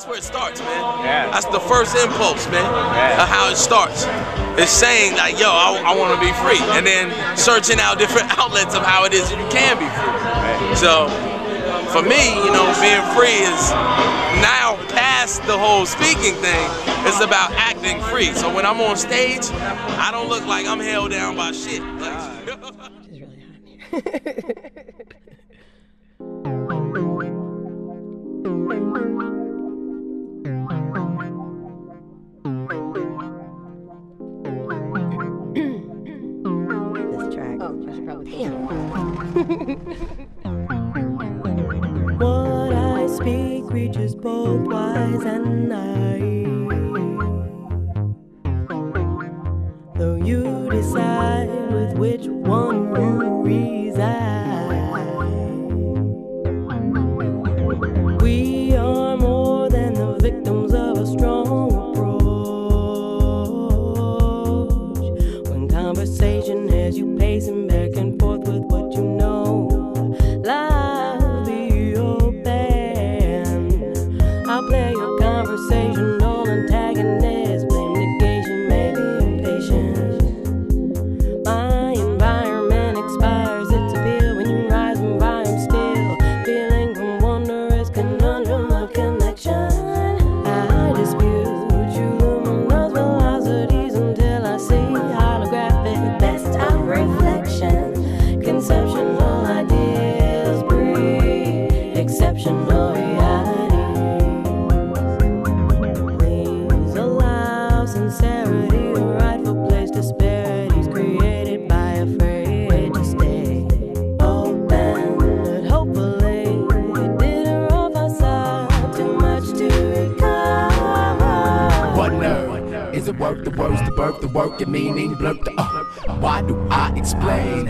That's where it starts, man. Yeah. That's the first impulse, man, of how it starts. It's saying like, yo, I want to be free, and then searching out different outlets of how it is you can be free. Right. So, for me, you know, being free is now past the whole speaking thing. It's about acting free. So when I'm on stage, I don't look like I'm held down by shit. It's really hot in here. This track. Oh, I should probably What I speak reaches both wise and naive. Though you decide with which one you reside. We are more than the victims of a strong approach. When conversation has you pacing back and forth with what you know. Lively open. I'll play your conversation all antagonist. Blame negation, maybe impatience. My environment expires its appeal when you rise and volume still. Feeling from wondrous conundrum of connection. I dispute you luminous velocities until I see holographic best of reflection. Conceptual ideas breed exceptional reality. Please allow sincerity a rightful place. Disparities created by afraid to stay open. But hopefully it didn't rob us out too much to recover. What nerve? Is it worth the words to birth the work and meaning? Blurb the why do I explain?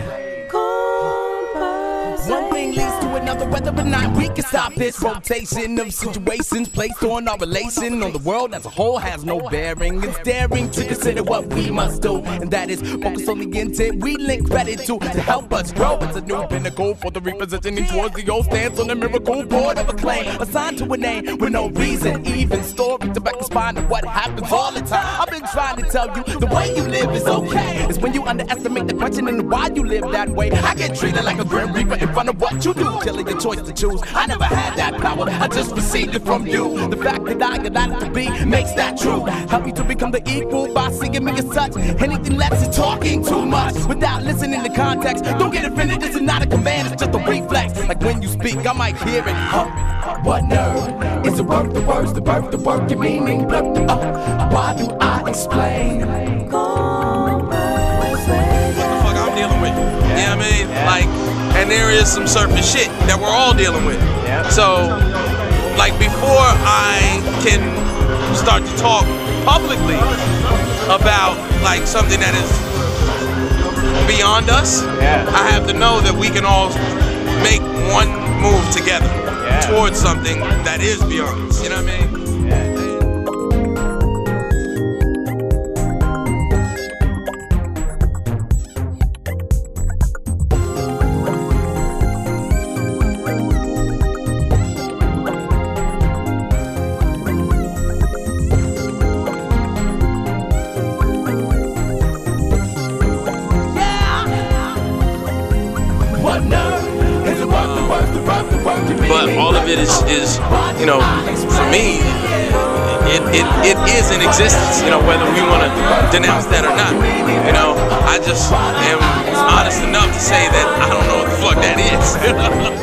One thing leads to another, whether or not we can stop this rotation of situations placed on our relation on the world as a whole has no bearing. It's daring to consider what we must do, and that is focus on the intent we link ready to help us grow. It's a new pinnacle for the repositioning towards the old stance on the miracle board of a claim assigned to a name with no reason, even story to back the spine of what happens all the time. I've been trying to tell you the way you live is okay. It's when you underestimate the question and why you live that way. I get treated like a grim reaper in front of what you do. Killing your choice to choose. I never had that power, I just received it from you. The fact that I allowed it to be makes that true. Help you to become the equal by seeing me as such. Anything less is talking too much without listening to context. Don't get offended, this is not a command, it's just a reflex. Like when you speak, I might hear it. What nerve? Is it worth the words to birth the work and meaning? Why do I explain? What the fuck I'm dealing with? You know what I mean? Like, and there is some surface shit that we're all dealing with. So, like, before I can start to talk publicly about like something that is beyond us, I have to know that we can all make one move together towards something that is beyond us. You know what I mean? But all of it is, you know, for me, it is in existence, you know, whether we want to denounce that or not. You know, I just am honest enough to say that I don't know what the fuck that is.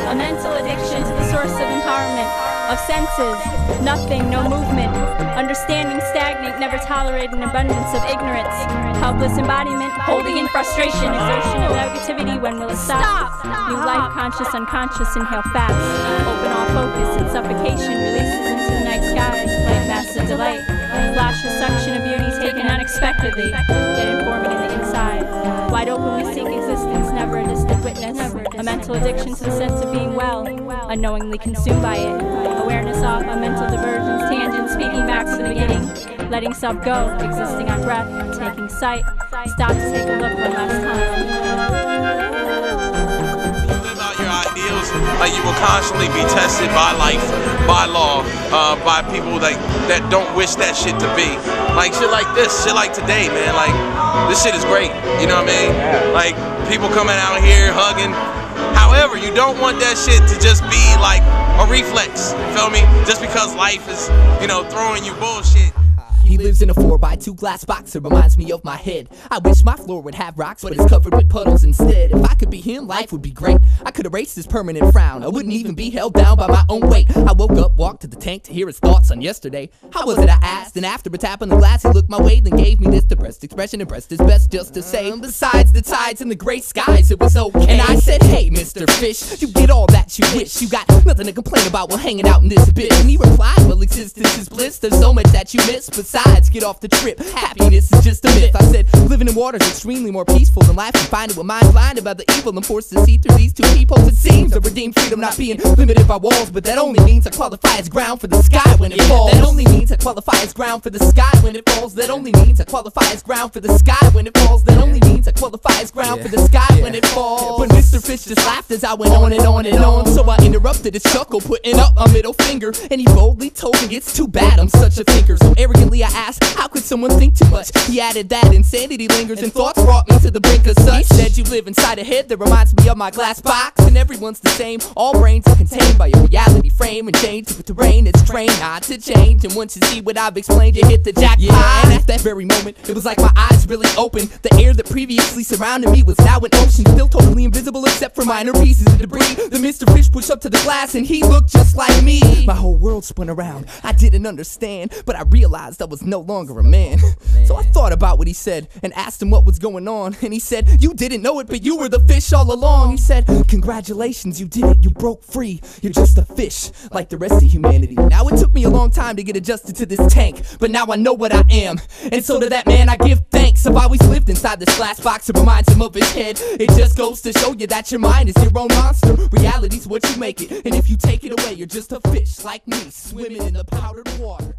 A mental addiction to the source of empowerment, of senses, nothing, no movement, understanding stagnant, never tolerate an abundance of ignorance, helpless embodiment, holding in frustration, exertion of negativity, when will it stop? New life, conscious, unconscious, inhale fast, open all focus and suffocation, releases into the night skies, like massive delight, flash of suction of beauty taken unexpectedly, yet informant in the inside, wide open we seek existence, never a distant witness, a mental addiction to the sense of being well, unknowingly consumed by it, awareness off on mental diversions, tangents, speaking back to the beginning, letting self go, existing on breath, taking sight, stop to take a look one last time. Live out your ideals like you will constantly be tested by life, by law, by people that don't wish that shit to be. Like shit like this, shit like today, man. Like this shit is great. You know what I mean? Like people coming out here hugging. However, you don't want that shit to just be like a reflex. You feel me? Just because life is, you know, throwing you bullshit. He lives in a 4x2 glass box, it reminds me of my head. I wish my floor would have rocks, but it's covered with puddles instead. If I could be him, life would be great. I could erase this permanent frown. I wouldn't even be held down by my own weight. I woke up, walked to the tank to hear his thoughts on yesterday. How was it, I asked, and after a tap on the glass, he looked my way, then gave me this depressed expression and pressed his best just to say, besides the tides and the gray skies, it was okay. And I said, hey, Mr. Fish, you get all that you wish. You got nothing to complain about while hanging out in this bit. And he replied, well, existence is bliss. There's so much that you miss. Besides, get off the trip. Happiness is just a myth. I said, living in water is extremely more peaceful than life. And finding with mind blinded by the evil I'm forced to see through these two peepholes. It seems to redeem freedom not being limited by walls, but that only means I qualify as ground for the sky when it falls. That only means I qualify as ground for the sky when it falls. That only means I qualify as ground for the sky when it falls. That only means I qualify as ground for the sky when it falls. But Mr. Fish just laughed as I went on and on and on. So I interrupted his chuckle, putting up a middle finger, and he boldly told me it's too bad I'm such a thinker. So arrogantly I asked, how could someone think too much? He added that insanity lingers and thoughts brought me to the brink of such. He said you live inside a head that reminds me of my glass box, and everyone's the same. All brains are contained by a reality frame, and change with the rain, it's trained not to change. And once you see what I've explained, you hit the jackpot. And at that very moment, it was like my eyes really opened. The air that previously surrounded me was now an ocean, still totally invisible except for minor pieces of debris. The Mr. Fish pushed up to the glass and he looked just like me. My whole world spun around, I didn't understand, but I realized I was no longer a man. So I thought about what he said and asked him what was going on, and he said, you didn't know it, but you were the fish all along. He said, congratulations, you did it, you broke free. You're just a fish, like the rest of humanity. Now it took me a long time to get adjusted to this tank, but now I know what I am, and so to that man I give thanks. I've always lived inside this glass box, it reminds him of his head. It just goes to show you that your mind is your own monster. Reality's what you make it, and if you take it away, you're just a fish like me, swimming in the powdered water.